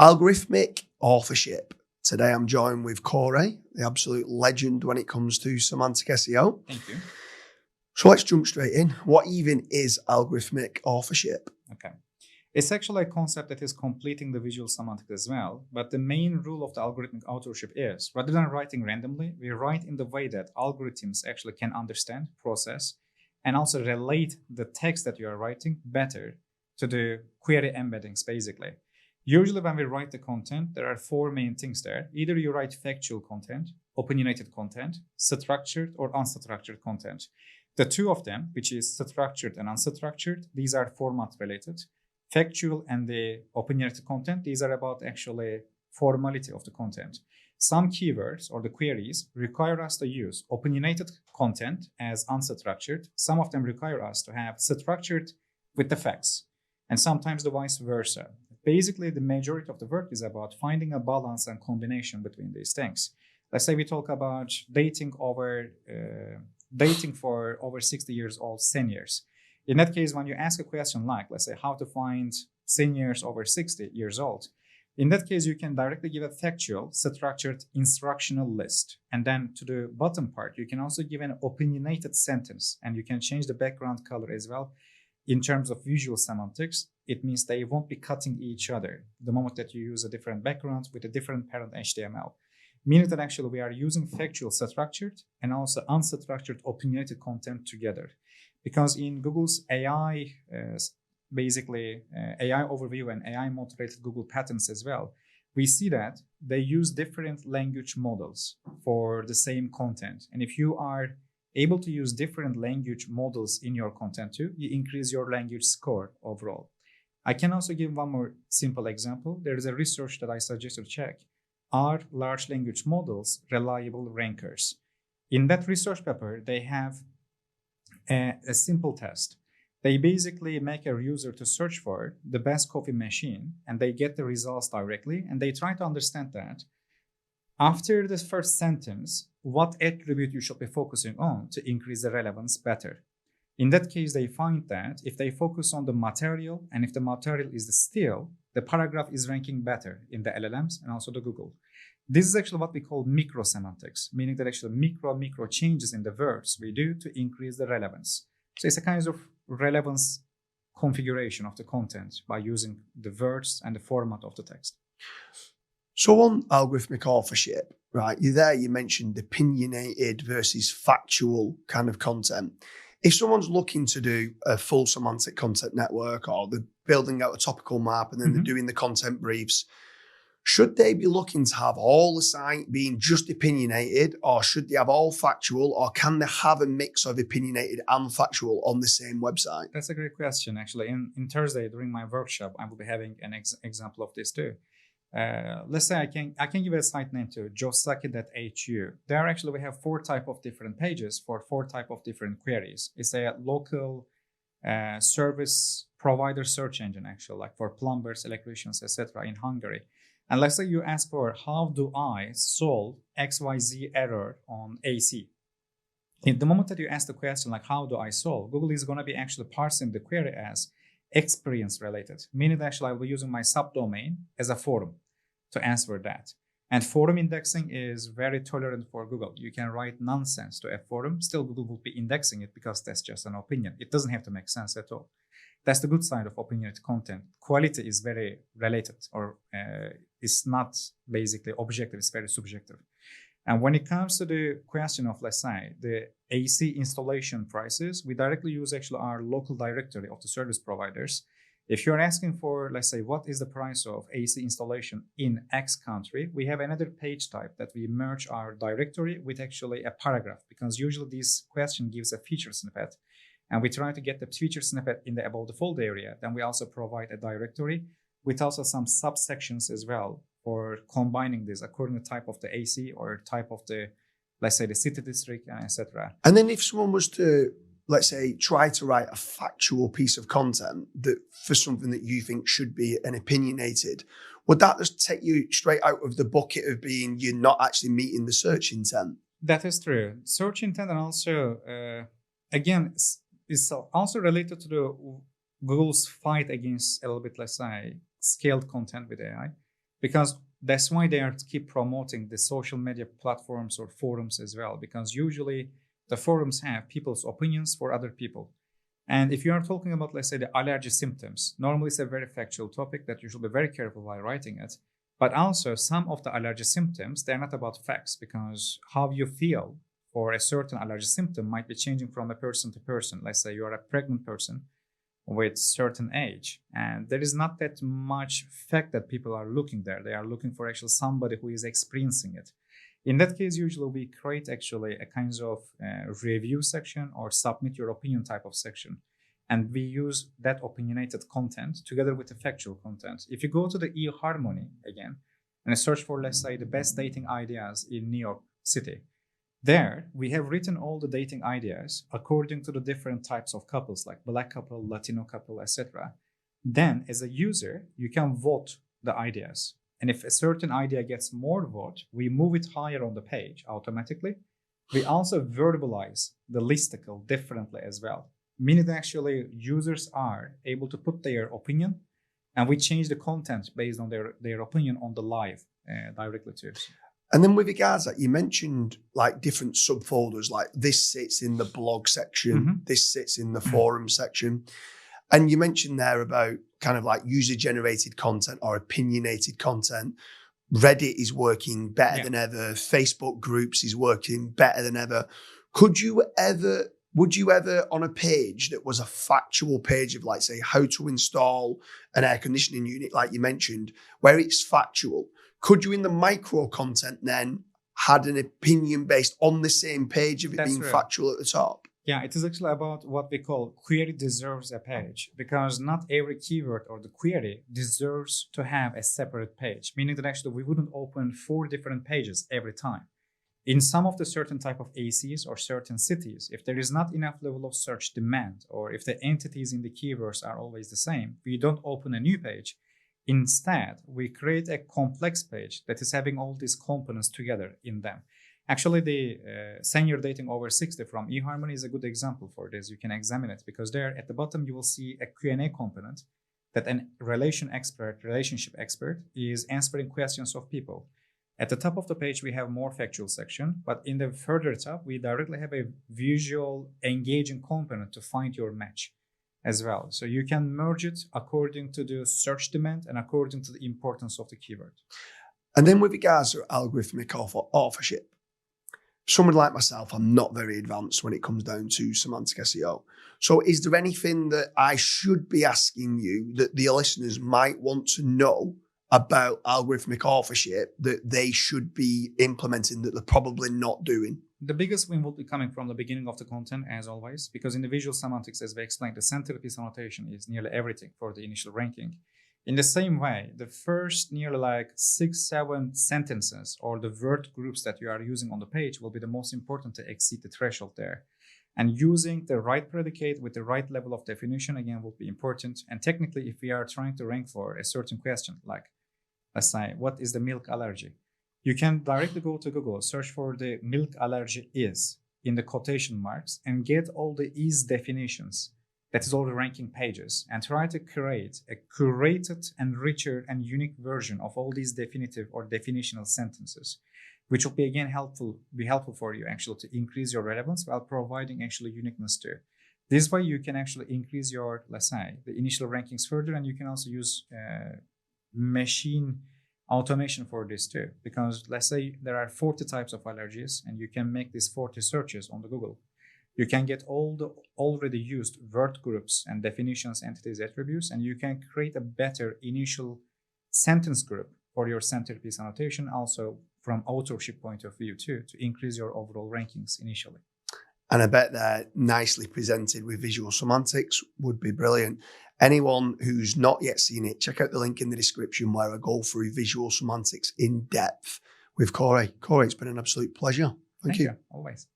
Algorithmic Authorship. Today I'm joined with Koray, the absolute legend when it comes to semantic SEO. Thank you. So let's jump straight in. What even is algorithmic authorship? Okay. It's actually a concept that is completing the visual semantics as well. But the main rule of the algorithmic authorship is, rather than writing randomly, we write in the way that algorithms actually can understand, process, and also relate the text that you are writing better to the query embeddings, basically. Usually when we write the content, there are four main things there. Either you write factual content, opinionated content, structured or unstructured content. The two of them, which is structured and unstructured, these are format related. Factual and the opinionated content, these are about actually formality of the content. Some keywords or the queries require us to use opinionated content as unstructured. Some of them require us to have structured with the facts, and sometimes the vice versa. Basically, the majority of the work is about finding a balance and combination between these things. Let's say we talk about dating for over 60 years old seniors. In that case, when you ask a question like, let's say, how to find seniors over 60 years old, in that case, you can directly give a factual, structured instructional list. And then to the bottom part, you can also give an opinionated sentence, and you can change the background color as well. In terms of visual semantics, it means they won't be cutting each other the moment that you use a different background with a different parent HTML. Meaning that actually we are using factual structured and also unstructured opinionated content together. Because in Google's AI, AI overview and AI moderated Google patterns as well, we see that they use different language models for the same content. And if you are able to use different language models in your content too, you increase your language score overall. I can also give one more simple example. There is a research that I suggest to check. Are large language models reliable rankers? In that research paper, they have a simple test. They basically make a user to search for the best coffee machine, and they get the results directly, and they try to understand that after the first sentence, what attribute you should be focusing on to increase the relevance better. In that case, they find that if they focus on the material, and if the material is the steel, the paragraph is ranking better in the LLMs and also the Google. This is actually what we call micro semantics, meaning that actually micro changes in the words we do to increase the relevance. So it's a kind of relevance configuration of the content by using the words and the format of the text. So on algorithmic authorship, right, you mentioned opinionated versus factual kind of content. If someone's looking to do a full semantic content network, or they're building out a topical map and then they're doing the content briefs, should they be looking to have all the site being just opinionated, or should they have all factual, or can they have a mix of opinionated and factual on the same website? That's a great question, actually. In Thursday, during my workshop, I will be having an example of this too. Let's say I can give a site name to josaki.hu. There actually we have four type of different pages for four type of different queries. It's a local service provider search engine, actually, like for plumbers, electricians, etc. in Hungary. And let's say you ask for how do I solve XYZ error on AC. In the moment that you ask the question like how do I solve, Google is going to be actually parsing the query as experience related, meaning that actually I will be using my subdomain as a forum to answer that. And forum indexing is very tolerant for Google. You can write nonsense to a forum, still Google will be indexing it because that's just an opinion. It doesn't have to make sense at all. That's the good side of opinionated content. Quality is very related, or it's not basically objective, it's very subjective. And when it comes to the question of, let's say, the AC installation prices, we directly use actually our local directory of the service providers. If you're asking for, let's say, what is the price of AC installation in X country, we have another page type that we merge our directory with actually a paragraph, because usually this question gives a feature snippet. And we try to get the feature snippet in the above the fold area. Then we also provide a directory with also some subsections as well for combining this according to type of the AC or type of the, let's say, the city district, etc. And then if someone was to, let's say, try to write a factual piece of content that for something that you think should be an opinionated, would that just take you straight out of the bucket of being you're not actually meeting the search intent? That is true. Search intent, and also, again, is also related to the Google's fight against a little bit, let's say, scaled content with AI. because that's why they are to keep promoting the social media platforms or forums as well, because usually the forums have people's opinions for other people. And if you are talking about, let's say, the allergy symptoms, normally it's a very factual topic that you should be very careful while writing it. But also some of the allergy symptoms, they're not about facts, because how you feel for a certain allergy symptom might be changing from a person to person. Let's say you're a pregnant person with certain age, and there is not that much fact that people are looking there. They are looking for actually somebody who is experiencing it. In that case, usually we create actually a kind of review section or submit your opinion type of section. And we use that opinionated content together with the factual content. If you go to the eHarmony again and search for, let's say, the best dating ideas in New York City, there we have written all the dating ideas according to the different types of couples, like Black couple, Latino couple, etc. Then as a user, you can vote the ideas. And if a certain idea gets more vote, we move it higher on the page automatically. We also verbalize the listicle differently as well, meaning that actually users are able to put their opinion, and we change the content based on their opinion on the live directly too. And then with regards that, you mentioned like different subfolders, like this sits in the blog section, this sits in the forum section. And you mentioned there about kind of like user-generated content or opinionated content. Reddit is working better than ever. Facebook groups is working better than ever. Would you ever on a page that was a factual page of, like, say, how to install an air conditioning unit, like you mentioned, where it's factual, could you in the micro content then had an opinion based on the same page of it being factual at the top? Yeah, it is actually about what we call query deserves a page, because not every keyword or the query deserves to have a separate page, meaning that actually we wouldn't open 4 different pages every time. In some of the certain type of ACs or certain cities, if there is not enough level of search demand, or if the entities in the keywords are always the same, we don't open a new page. Instead, we create a complex page that is having all these components together in them. Actually, the senior dating over 60 from eHarmony is a good example for this. You can examine it, because there at the bottom you will see a Q&A component that a relationship expert is answering questions of people. At the top of the page, we have more factual section, but in the further top, we directly have a visual engaging component to find your match as well. So you can merge it according to the search demand and according to the importance of the keyword. And then with regards to algorithmic authorship, someone like myself, I'm not very advanced when it comes down to semantic SEO. So is there anything that I should be asking you that the listeners might want to know about algorithmic authorship that they should be implementing that they're probably not doing? The biggest win will be coming from the beginning of the content, as always, because in the visual semantics, as we explained, the centerpiece annotation is nearly everything for the initial ranking. In the same way, the first nearly like 6-7 sentences or the word groups that you are using on the page will be the most important to exceed the threshold there. And using the right predicate with the right level of definition, again, will be important. And technically, if we are trying to rank for a certain question, like, let's say, what is the milk allergy? You can directly go to Google, search for the milk allergy is in the quotation marks, and get all the is definitions. That is all the ranking pages, and try to create a curated and richer and unique version of all these definitive or definitional sentences, which will be again helpful for you actually to increase your relevance while providing actually uniqueness too. This way you can actually increase your, let's say, the initial rankings further, and you can also use machine automation for this too, because let's say there are 40 types of allergies and you can make these 40 searches on the Google. You can get all the already used word groups and definitions, entities, attributes, and you can create a better initial sentence group for your centerpiece annotation, also from authorship point of view too, to increase your overall rankings initially. And I bet they're nicely presented with visual semantics would be brilliant. Anyone who's not yet seen it, check out the link in the description where I go through visual semantics in depth with Koray. Koray, it's been an absolute pleasure. Thank you. Always.